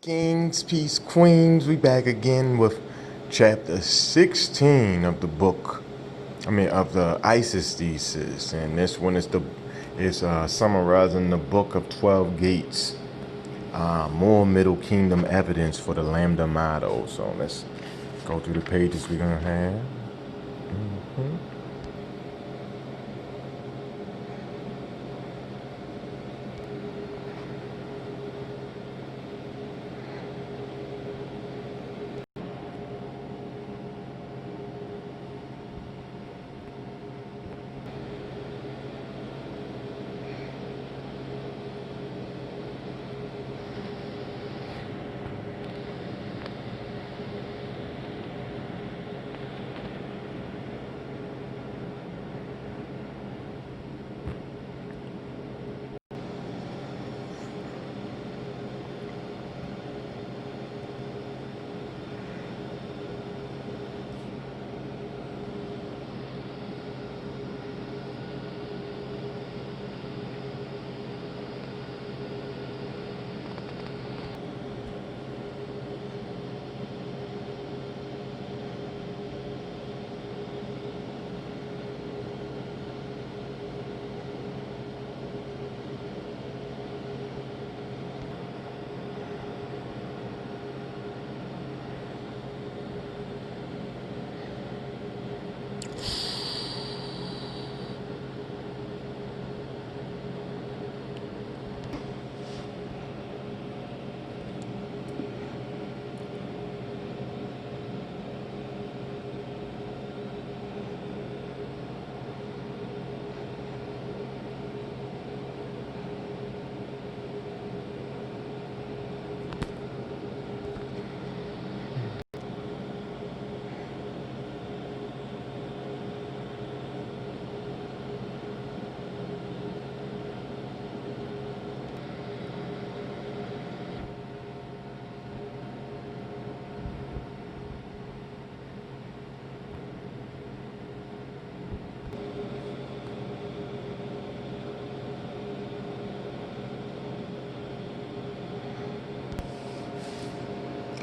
Kings, peace, queens. We back again with chapter 16 of the book. Of the ISIS thesis, and this one is summarizing the book of 12 gates. More Middle Kingdom evidence for the Lambda model. So let's go through the pages we're gonna have.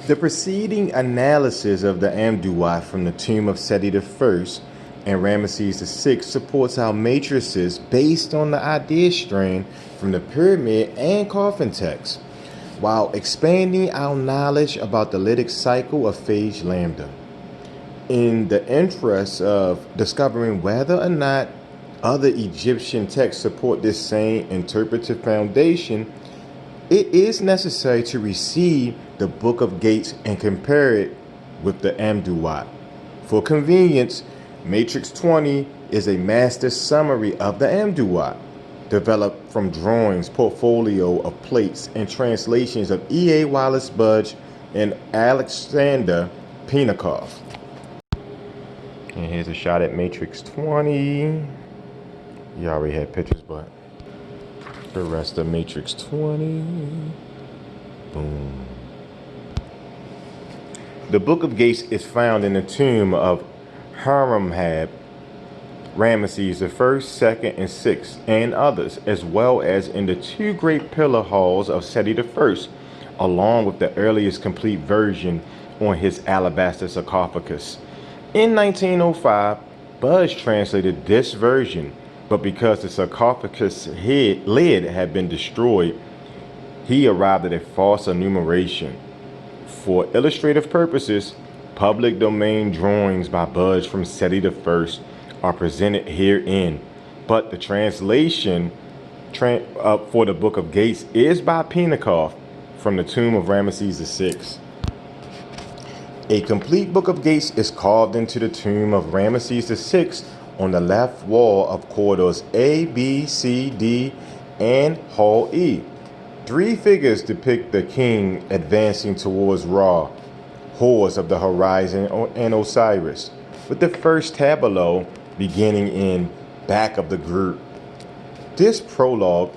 The preceding analysis of the Amduat from the tomb of Seti I and Ramesses VI supports how matrices based on the idea strain from the pyramid and coffin text, while expanding our knowledge about the lytic cycle of phage lambda. In the interest of discovering whether or not other Egyptian texts support this same interpretive foundation, it is necessary to receive the Book of Gates and compare it with the Amduat. For convenience, Matrix 20 is a master summary of the Amduat, developed from drawings, portfolio of plates, and translations of E.A. Wallace Budge and Alexander Penikoff. And here's a shot at Matrix 20. You already had pictures, but the rest of Matrix 20. Boom. The Book of Gates is found in the tomb of Horemheb, Ramesses I, II, and VI, and others, as well as in the two great pillar halls of Seti I, along with the earliest complete version on his alabaster sarcophagus. In 1905, Budge translated this version, but because the sarcophagus lid had been destroyed, he arrived at a false enumeration. For illustrative purposes, public domain drawings by Budge from Seti I are presented herein, but the translation for the Book of Gates is by Penikoff from the tomb of Ramesses VI. A complete Book of Gates is carved into the tomb of Ramesses VI on the left wall of corridors A, B, C, D, and Hall E. Three figures depict the king advancing towards Ra, Horus of the horizon, and Osiris, with the first tableau beginning in back of the group. This prologue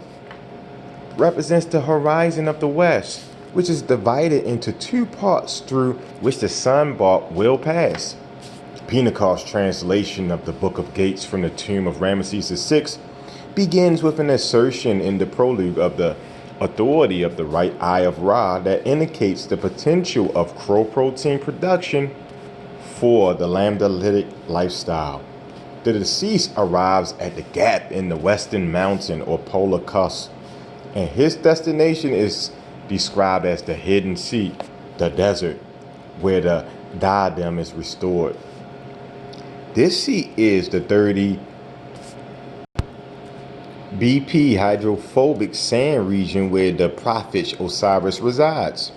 represents the horizon of the west, which is divided into two parts through which the sunbart will pass. Penikoff's translation of the Book of Gates from the tomb of Ramesses VI begins with an assertion in the prologue of the authority of the right eye of Ra that indicates the potential of crow protein production for the lambda-lytic lifestyle. The deceased arrives at the gap in the western mountain or polar cusp, and his destination is described as the hidden seat, the desert, where the diadem is restored. This seat is the 30 BP hydrophobic sand region where the prophet Osiris resides.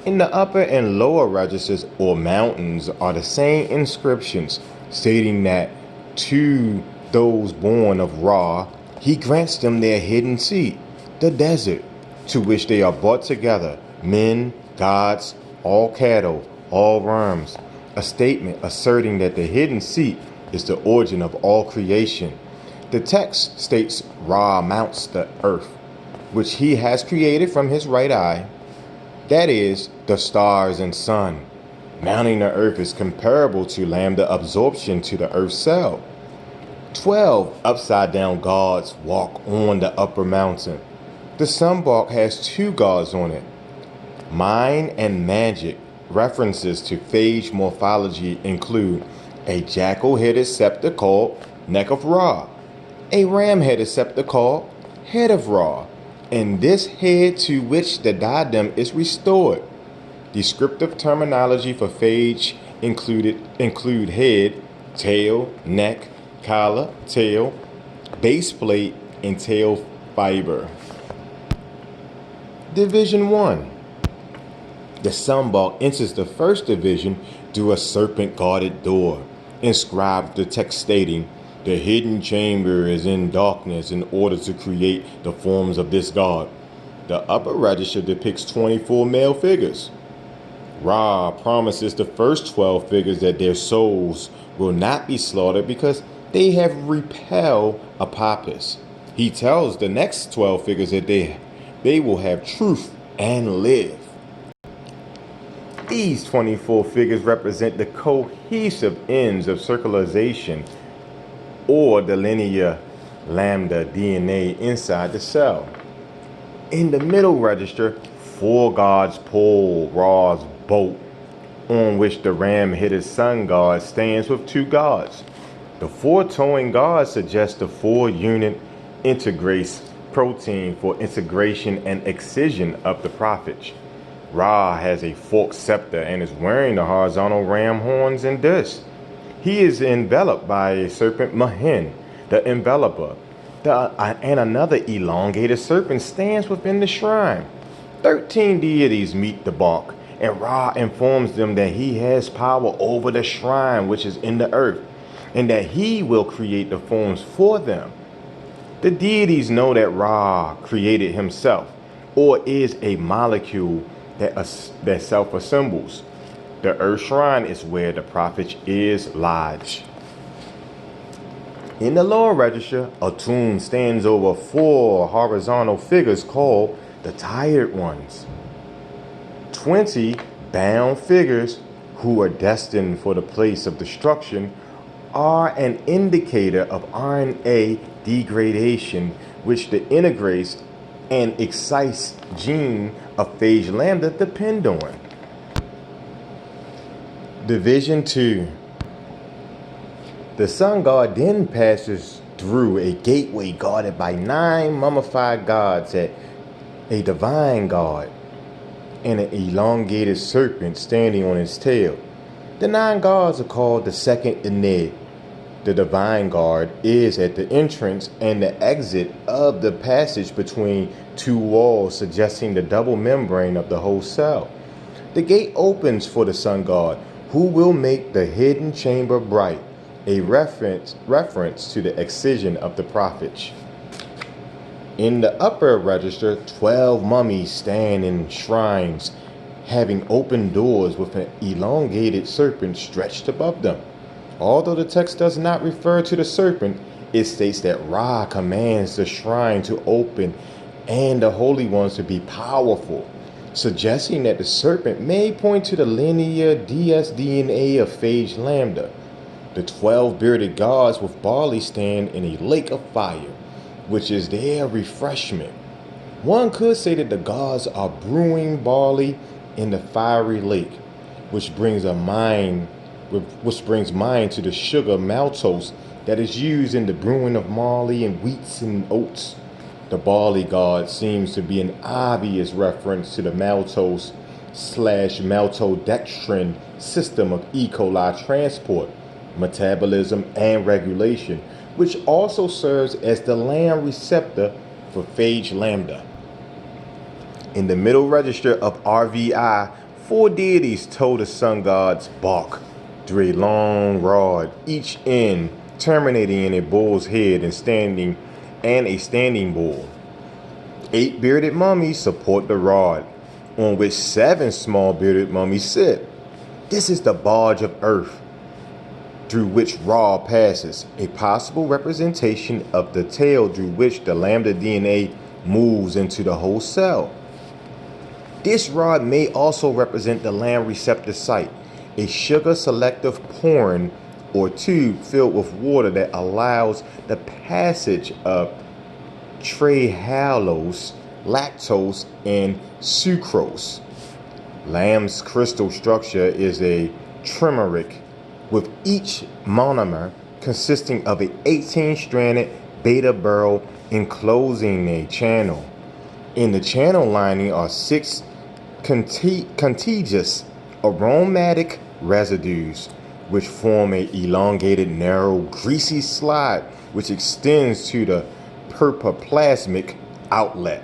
In the upper and lower registers or mountains are the same inscriptions stating that to those born of Ra, he grants them their hidden seat, the desert, to which they are brought together, men, gods, all cattle, all worms, a statement asserting that the hidden seat is the origin of all creation. The text states Ra mounts the earth, which he has created from his right eye, that is, the stars and sun. Mounting the earth is comparable to lambda absorption to the earth's cell. 12 upside-down gods walk on the upper mountain. The sunbark has 2 gods on it. Mind and magic references to phage morphology include a jackal-headed scepter called Neck of Ra, a ram-headed scepter called Head of Ra, and this head to which the diadem is restored. Descriptive terminology for phage include head, tail, neck, collar, tail, base plate, and tail fiber. Division 1. The sunbark enters the first division through a serpent-guarded door, inscribed with the text stating, "The hidden chamber is in darkness in order to create the forms of this god." The upper register depicts 24 male figures. Ra promises the first 12 figures that their souls will not be slaughtered because they have repelled Apapus. He tells the next 12 figures that they will have truth and live. These 24 figures represent the cohesive ends of circularization or the linear lambda DNA inside the cell. In the middle register, 4 gods pull Ra's boat, on which the ram-headed sun god stands with 2 gods. The 4 towing gods suggest the 4-unit integrase protein for integration and excision of the prophet. Ra has a forked scepter and is wearing the horizontal ram horns and disc. He is enveloped by a serpent Mahin, the enveloper, and another elongated serpent stands within the shrine. 13 deities meet the bark, and Ra informs them that he has power over the shrine which is in the earth, and that he will create the forms for them. The deities know that Ra created himself, or is a molecule that self-assembles. The earth shrine is where the prophet is lodged. In the lower register, a tomb stands over 4 horizontal figures called the Tired Ones. 20 bound figures who are destined for the place of destruction are an indicator of RNA degradation, which the integrase and excise gene of phage lambda depend on. Division 2. The sun god then passes through a gateway guarded by 9 mummified gods at a divine god and an elongated serpent standing on his tail. The 9 gods are called the second Ened. The divine guard is at the entrance and the exit of the passage between 2 walls, suggesting the double membrane of the whole cell. The gate opens for the sun god, who will make the hidden chamber bright, a reference to the excision of the prophet. In the upper register, 12 mummies stand in shrines, having open doors with an elongated serpent stretched above them. Although the text does not refer to the serpent, it states that Ra commands the shrine to open and the holy ones to be powerful, suggesting that the serpent may point to the linear dsDNA of phage lambda. The 12 bearded gods with barley stand in a lake of fire, which is their refreshment. One could say that the gods are brewing barley in the fiery lake, which brings mind to the sugar maltose that is used in the brewing of barley and wheats and oats. The barley god seems to be an obvious reference to the maltose slash maltodextrin system of E. coli transport, metabolism, and regulation, which also serves as the lamb receptor for phage lambda. In the middle register of RVI, 4 deities told the sun gods bark through a long rod, each end terminating in a bull's head and a standing bull. 8 bearded mummies support the rod, on which 7 small bearded mummies sit. This is the barge of earth through which Ra passes, a possible representation of the tail through which the lambda DNA moves into the whole cell. This rod may also represent the lamb receptor site, a sugar selective porn or tube filled with water that allows the passage of trehalose, lactose, and sucrose. Lamb's crystal structure is a trimeric, with each monomer consisting of an 18-stranded beta burl enclosing a channel. In the channel lining are 6 contiguous aromatic residues, which form an elongated, narrow, greasy slide which extends to the periplasmic outlet.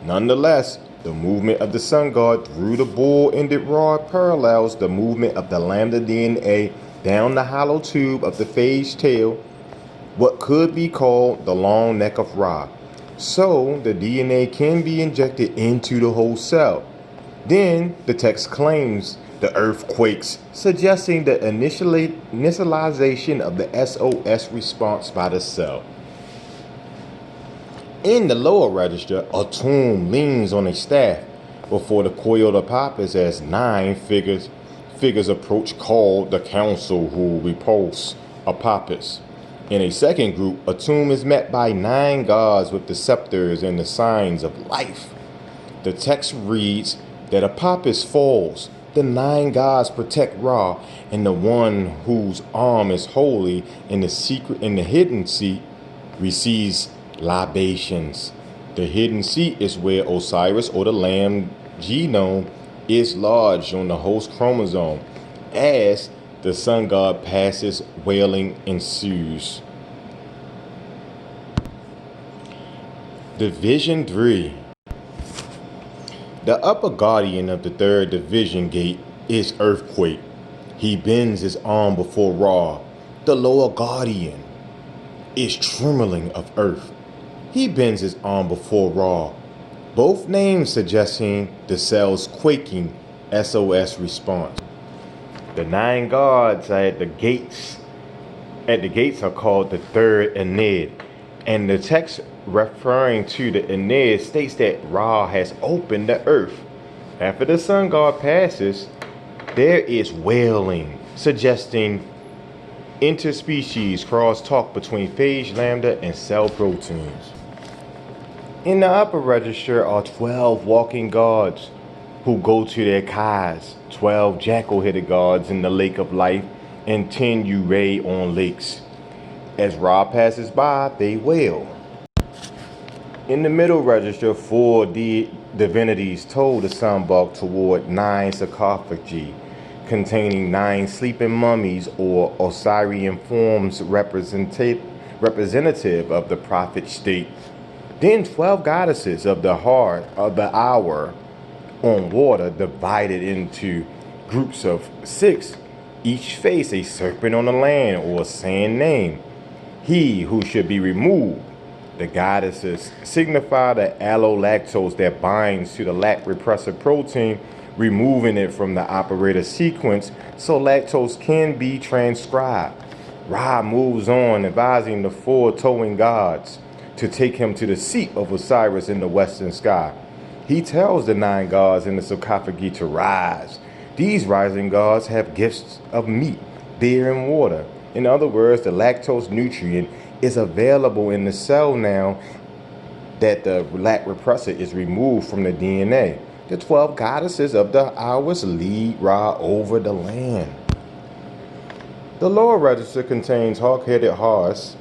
Nonetheless, the movement of the sun god through the bull-ended rod parallels the movement of the lambda DNA down the hollow tube of the phage tail, what could be called the long neck of Ra. So the DNA can be injected into the whole cell. Then the text claims the earth quakes, suggesting the initialization of the SOS response by the cell. In the lower register, a tomb leans on a staff before the coiled Apophis as 9 figures approach, called the council who repulse Apophis. In a second group, a tomb is met by 9 gods with the scepters and the signs of life. The text reads that Apophis falls. The 9 gods protect Ra, and the one whose arm is holy in the hidden seat receives libations. The hidden seat is where Osiris or the lamb genome is lodged on the host chromosome. As the sun god passes, wailing ensues. Division 3. The upper guardian of the 3rd division gate is Earthquake. He bends his arm before Ra. The lower guardian is Trembling of Earth. He bends his arm before Ra. Both names suggesting the cell's quaking SOS response. The 9 gods at the gates are called the 3rd Ennead, and the text referring to the Ennead states that Ra has opened the earth. After the sun god passes, there is wailing, suggesting interspecies crosstalk between phage lambda and cell proteins. In the upper register are 12 walking gods who go to their kais, 12 jackal-headed gods in the lake of life, and 10 Uray on lakes. As Ra passes by, they wail. In the middle register, 4 divinities told the sunbug toward 9 sarcophagi, containing 9 sleeping mummies or Osirian forms representative of the prophet state. Then 12 goddesses of the heart of the hour on water, divided into groups of 6, each face a serpent on the land or sand name. He who should be removed. The goddesses signify the allolactose that binds to the lac repressor protein, removing it from the operator sequence so lactose can be transcribed. Ra moves on, advising the 4 towing gods to take him to the seat of Osiris in the western sky. He tells the 9 gods in the sarcophagi to rise. These rising gods have gifts of meat, beer, and water. In other words, the lactose nutrient is available in the cell now that the lac repressor is removed from the DNA. The 12 goddesses of the hours lead Ra over the land. The lower register contains hawk-headed horse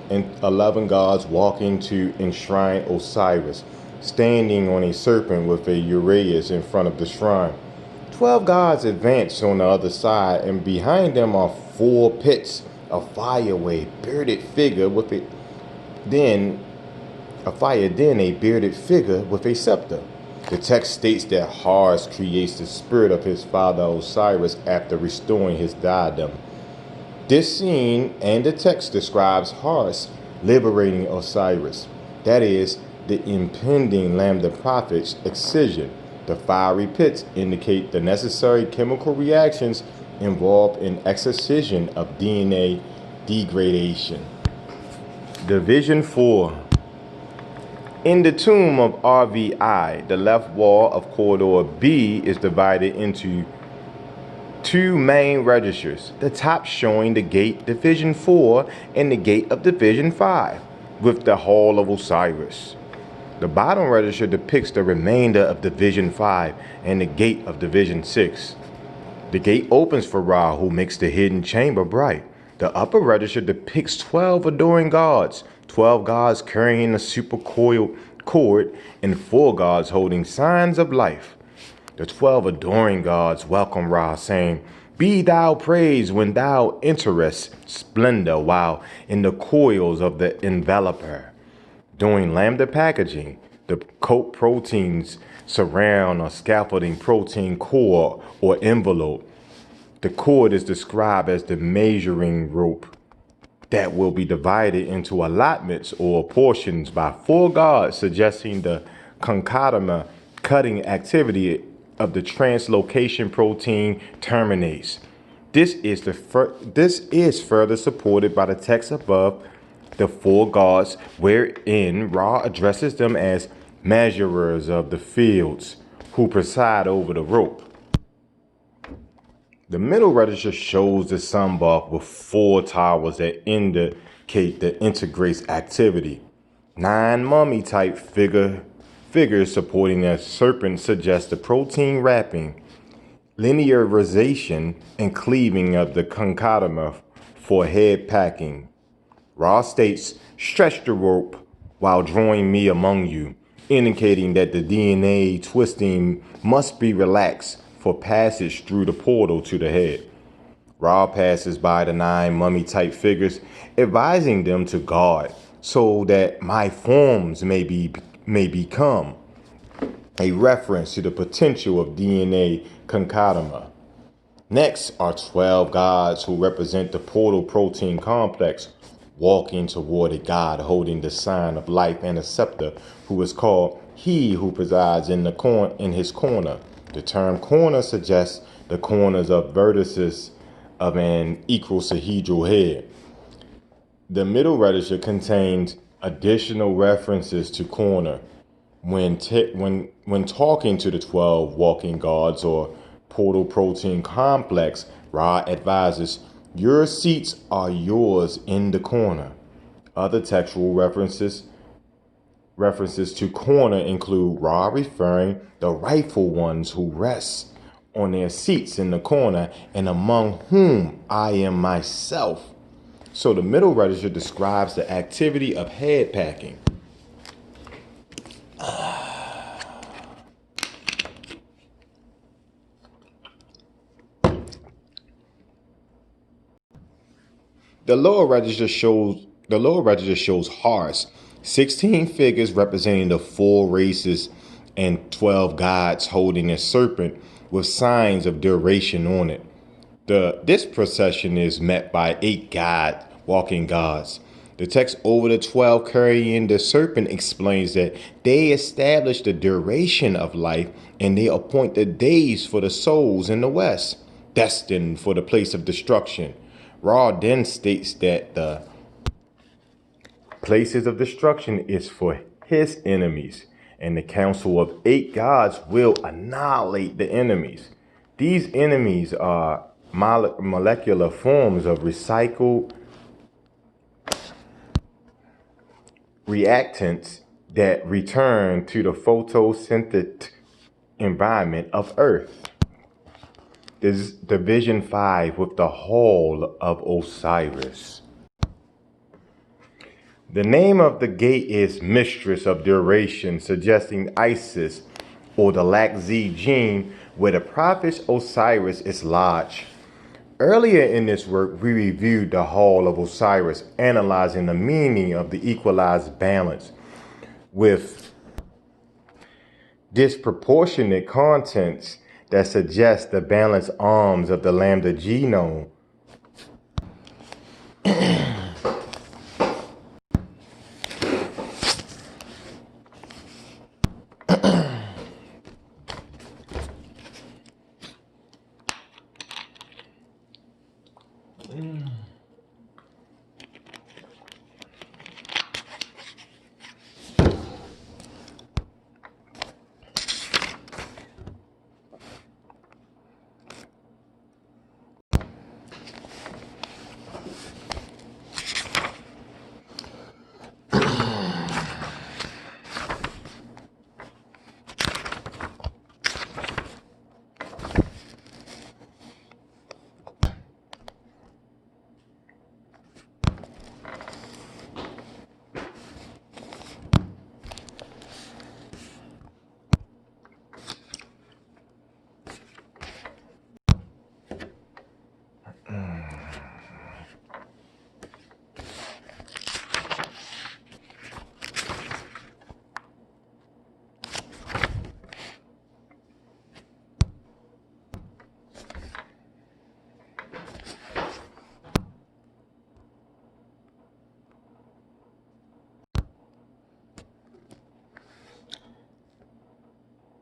and 11 gods walking to enshrine Osiris, standing on a serpent with a uraeus in front of the shrine. 12 gods advance on the other side, and behind them are 4 pits of fire, a bearded figure with a bearded figure with a scepter. The text states that Horus creates the spirit of his father Osiris after restoring his diadem. This scene and the text describes Horus liberating Osiris, that is, the impending Lambda Prophet's excision. The fiery pits indicate the necessary chemical reactions involved in excision of DNA degradation. Division 4. In the tomb of RVI, the left wall of corridor B is divided into 2 main registers, the top showing the gate Division 4 and the gate of Division 5, with the Hall of Osiris. The bottom register depicts the remainder of Division 5 and the gate of Division 6. The gate opens for Ra, who makes the hidden chamber bright. The upper register depicts 12 adoring gods, 12 gods carrying a supercoiled cord, and 4 gods holding signs of life. The 12 adoring gods welcome Ra, saying, "Be thou praised when thou enterest splendor while in the coils of the enveloper." During lambda packaging, the coat proteins surround a scaffolding protein core or envelope. The cord is described as the measuring rope that will be divided into allotments or portions by 4 gods, suggesting the concatenation cutting activity of the translocation protein terminates. This is further supported by the text above, the 4 gods, wherein Ra addresses them as measurers of the fields who preside over the rope. The middle register shows the sunbark with 4 towers that indicate the integrates activity. 9 mummy-type figures supporting a serpent suggest the protein wrapping, linearization, and cleaving of the concatenation for head packing. Ra states, "Stretch the rope while drawing me among you," indicating that the DNA twisting must be relaxed for passage through the portal to the head. Ra passes by the 9 mummy-type figures, advising them to guard, so that my forms may become, a reference to the potential of DNA concatenation. Next are 12 gods who represent the portal protein complex, walking toward a god holding the sign of life and a scepter, who is called he who presides in his corner. The term corner suggests the corners of vertices of an icosahedral head. The middle register contains additional references to corner. When talking to the 12 walking gods or portal protein complex, Ra advises, "Your seats are yours in the corner." Other textual references to corner include Ra referring the rightful ones who rest on their seats in the corner, and among whom I am myself. So the middle register describes the activity of head packing. The lower register shows Horus, 16 figures representing the 4 races and 12 gods holding a serpent with signs of duration on it. This procession is met by 8 walking gods. The text over the 12 carrying the serpent explains that they establish the duration of life, and they appoint the days for the souls in the west, destined for the place of destruction. Ra then states that the places of destruction is for his enemies, and the council of 8 gods will annihilate the enemies. These enemies are molecular forms of recycled reactants that return to the photosynthetic environment of Earth. This is Division 5 with the Hall of Osiris. The name of the gate is Mistress of Duration, suggesting Isis or the Lac Z gene where the prophet Osiris is lodged. Earlier in this work, we reviewed the Hall of Osiris, analyzing the meaning of the equalized balance with disproportionate contents that suggest the balanced arms of the lambda genome.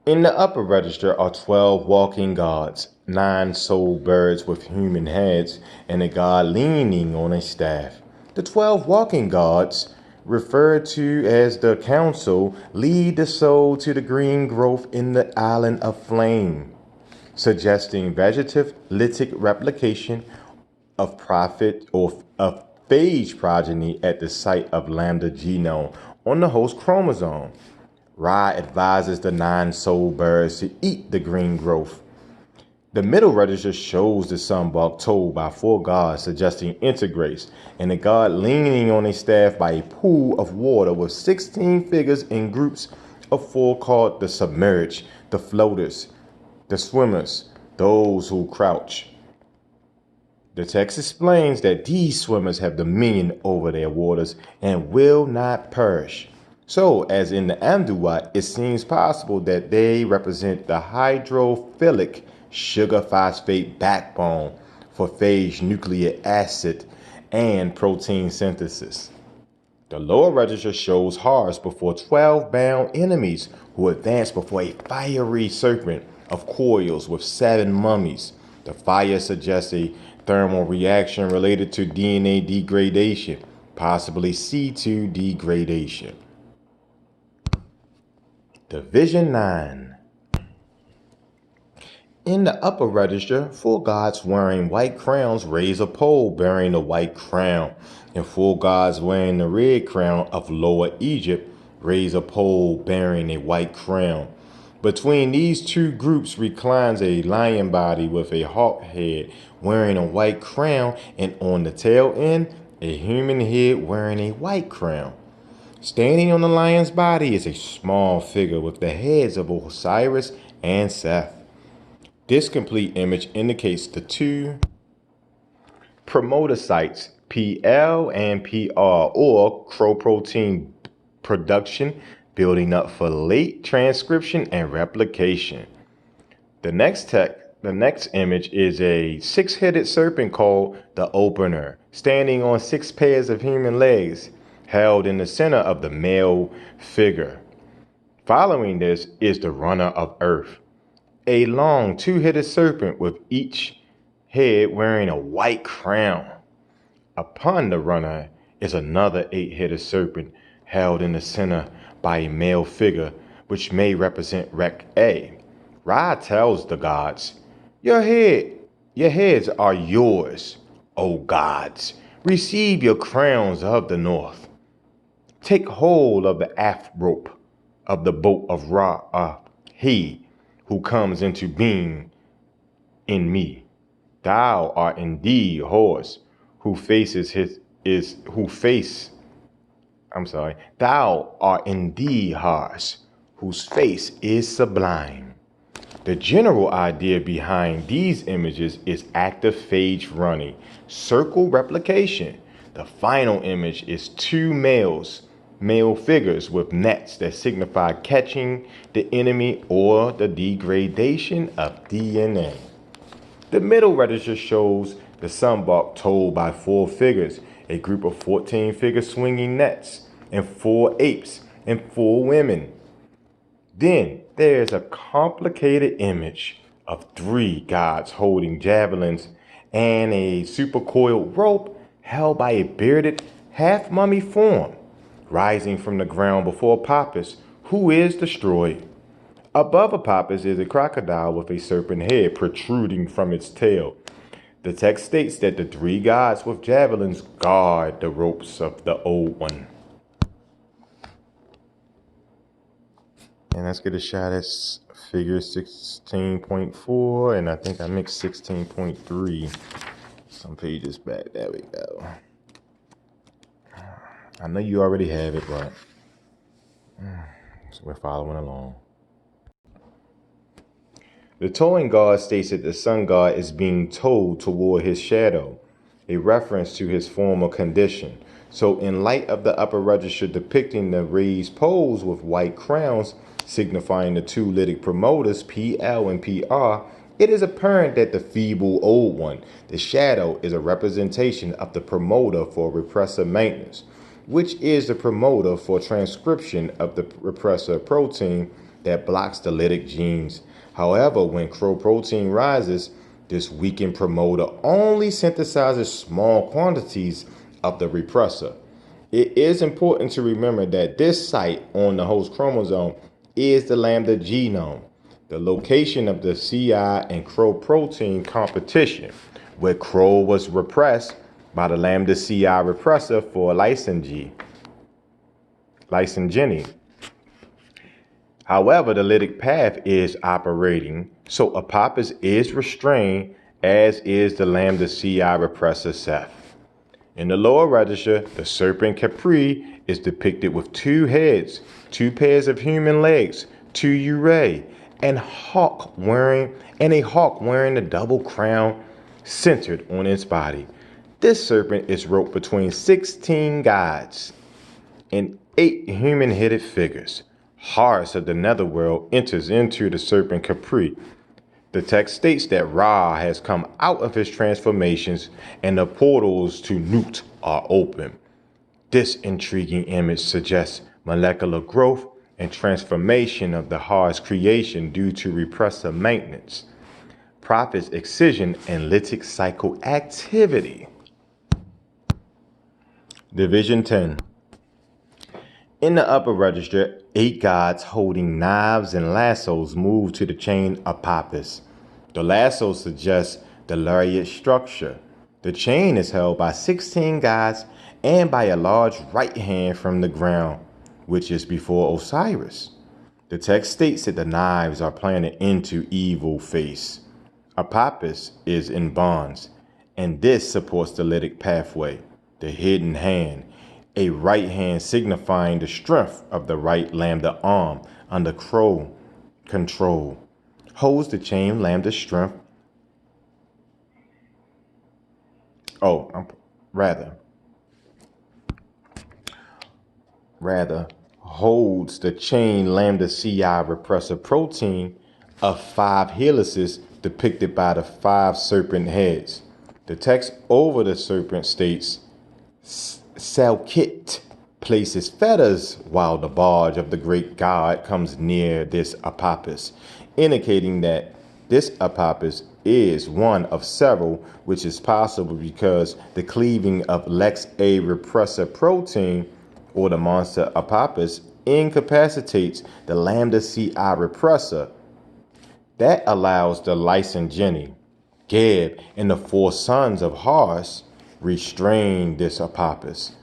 In the upper register are 12 walking gods, 9 soul birds with human heads, and a god leaning on a staff. The 12 walking gods, referred to as the council, lead the soul to the green growth in the island of flame, suggesting vegetative lytic replication of prophet or of phage progeny at the site of lambda genome on the host chromosome. Ra advises the 9 soul birds to eat the green growth. The middle register shows the sunbark told by 4 gods, suggesting intergrace, and a god leaning on a staff by a pool of water with 16 figures in groups of 4 called the submerged, the floaters, the swimmers, those who crouch. The text explains that these swimmers have dominion over their waters and will not perish. So, as in the Amduat, it seems possible that they represent the hydrophilic sugar phosphate backbone for phage nucleic acid and protein synthesis. The lower register shows Horus before 12 bound enemies who advance before a fiery serpent of coils with 7 mummies. The fire suggests a thermal reaction related to DNA degradation, possibly C2 degradation. Division 9. In the upper register, 4 gods wearing white crowns raise a pole bearing the white crown, and 4 gods wearing the red crown of Lower Egypt raise a pole bearing a white crown. Between these 2 groups reclines a lion body with a hawk head wearing a white crown, and on the tail end, a human head wearing a white crown. Standing on the lion's body is a small figure with the heads of Osiris and Seth. This complete image indicates the 2 promoter sites, PL and PR, or crow-protein production, building up for late transcription and replication. The next image is a 6-headed serpent called the Opener, standing on 6 pairs of human legs, held in the center of the male figure. Following this is the Runner of Earth, a long 2-headed serpent with each head wearing a white crown. Upon the runner is another 8-headed serpent held in the center by a male figure, which may represent Rek A. Ra tells the gods, your heads are yours, O gods. Receive your crowns of the north. Take hold of the aft rope of the boat of Ra, he who comes into being in me. Thou art indeed horse, who faces his is who face. I'm sorry. Thou art indeed horse, whose face is sublime. The general idea behind these images is active phage running, circle replication. The final image is two male figures with nets that signify catching the enemy or the degradation of DNA. The middle register shows the sunbark told by four figures, a group of 14 figures swinging nets, and four apes and four women. Then there's a complicated image of three gods holding javelins and a supercoiled rope held by a bearded, half-mummy form, rising from the ground before Apopis, who is destroyed. Above Apopis is a crocodile with a serpent head protruding from its tail. The text states that the three gods with javelins guard the ropes of the old one. And let's get a shot at figure 16.4, and I think I mixed 16.3 some pages back. There we go. I know you already have it, but so we're following along. The towing god states that the sun god is being towed toward his shadow, a reference to his former condition. So in light of the upper register depicting the raised poles with white crowns signifying the two lytic promoters, PL and PR, it is apparent that the feeble old one, the shadow, is a representation of the promoter for repressor maintenance, which is the promoter for transcription of the repressor protein that blocks the lytic genes. However, when crow protein rises, this weakened promoter only synthesizes small quantities of the repressor. It is important to remember that this site on the host chromosome is the lambda genome, the location of the CI and crow protein competition, where crow was repressed by the lambda CI repressor for lysine. However, the lytic path is operating, so Apopis is restrained, as is the lambda CI repressor Ceph. In the lower register, the serpent Capri is depicted with two heads, two pairs of human legs, two urae, and a hawk wearing a double crown centered on its body. This serpent is roped between 16 gods and 8 human-headed figures. Horus of the netherworld enters into the serpent Capri. The text states that Ra has come out of his transformations and the portals to Nut are open. This intriguing image suggests molecular growth and transformation of the Horus creation due to repressor maintenance, Prophet's excision, and lytic cycle activity. Division 10. In the upper register, 8 gods holding knives and lassos move to the chain Apopis. The lasso suggests the lariat structure. The chain is held by 16 gods and by a large right hand from the ground, which is before Osiris. The text states that the knives are planted into evil face. Apopis is in bonds, and this supports the lytic pathway, the hidden hand, a right hand signifying the strength of the right lambda arm under crow control, holds the chain lambda strength. Holds the chain lambda CI repressor protein of 5 helices depicted by the 5 serpent heads. The text over the serpent states, Selkit places fetters while the barge of the great god comes near this Apopis, indicating that this Apopis is one of several, which is possible because the cleaving of Lex A repressor protein, or the monster Apopis, incapacitates the lambda CI repressor. That allows the lysine, Geb, and the 4 sons of Horus restrain this Apopis.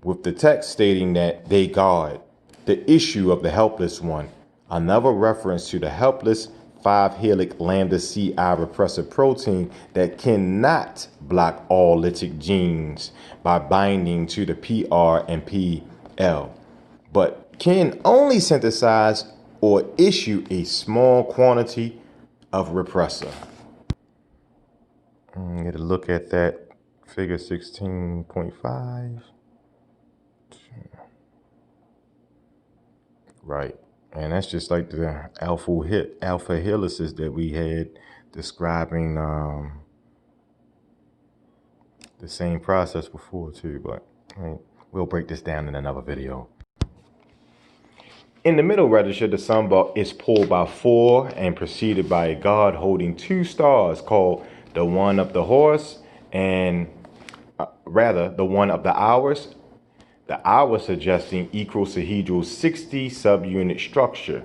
with the text stating that they guard the issue of the helpless one, another reference to the helpless 5-helix lambda CI repressor protein that cannot block all lytic genes by binding to the PR and PL, but can only synthesize or issue a small quantity of repressor. Get a look at that figure 16.5. Right. And that's just like the alpha helices that we had describing the same process before too, but we'll break this down in another video. In the middle register, the symbol is pulled by 4 and preceded by a god holding 2 stars called the one of the horse and the one of the hours. The hour suggesting icosahedral 60 subunit structure.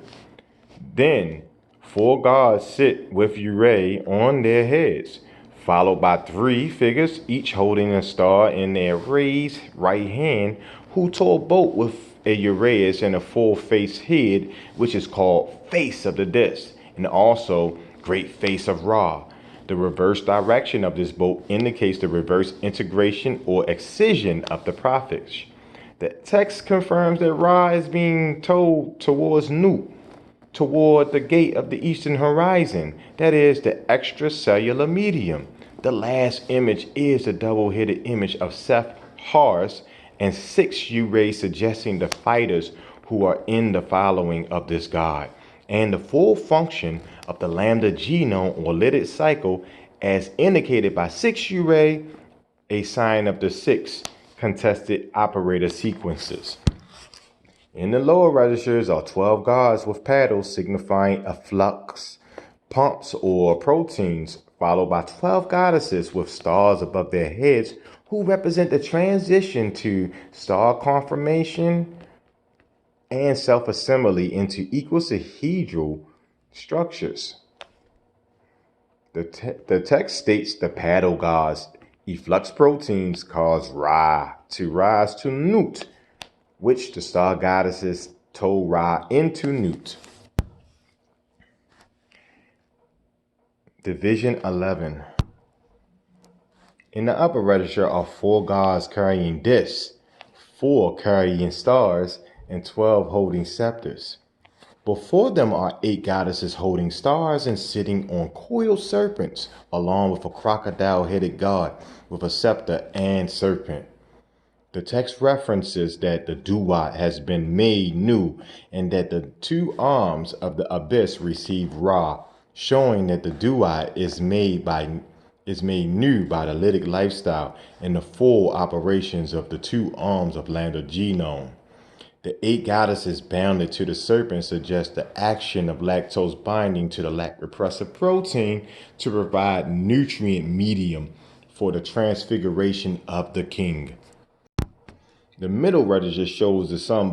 Then 4 gods sit with Urae on their heads, followed by 3 figures, each holding a star in their raised right hand, who tow a boat with a Uraeus and a full-face head, which is called face of the disk, and also great face of Ra. The reverse direction of this boat indicates the reverse integration or excision of the prophets. The text confirms that Ra is being towed towards Nut, toward the gate of the eastern horizon, that is the extracellular medium. The last image is the double-headed image of Seth Horus and 6 Urae, suggesting the fighters who are in the following of this god, and the full function of the lambda genome or lytic cycle as indicated by 6 Urae, a sign of the 6 contested operator sequences. In the lower registers are 12 gods with paddles signifying efflux, pumps or proteins, followed by 12 goddesses with stars above their heads who represent the transition to star conformation and self-assembly into icosahedral structures. The text states the paddle gods efflux proteins cause Ra to rise to Nut, which the star goddesses tow Ra into Nut. Division 11. In the upper register are 4 gods carrying discs, 4 carrying stars, and 12 holding scepters. Before them are 8 goddesses holding stars and sitting on coiled serpents, along with a crocodile-headed god with a scepter and serpent. The text references that the duat has been made new and that the 2 arms of the abyss receive Ra, showing that the duat is made new by the lytic lifestyle and the full operations of the 2 arms of lambda genome. The 8 goddesses bounded to the serpent suggest the action of lactose binding to the lac repressor protein to provide nutrient medium for the transfiguration of the king. The middle register shows the symbol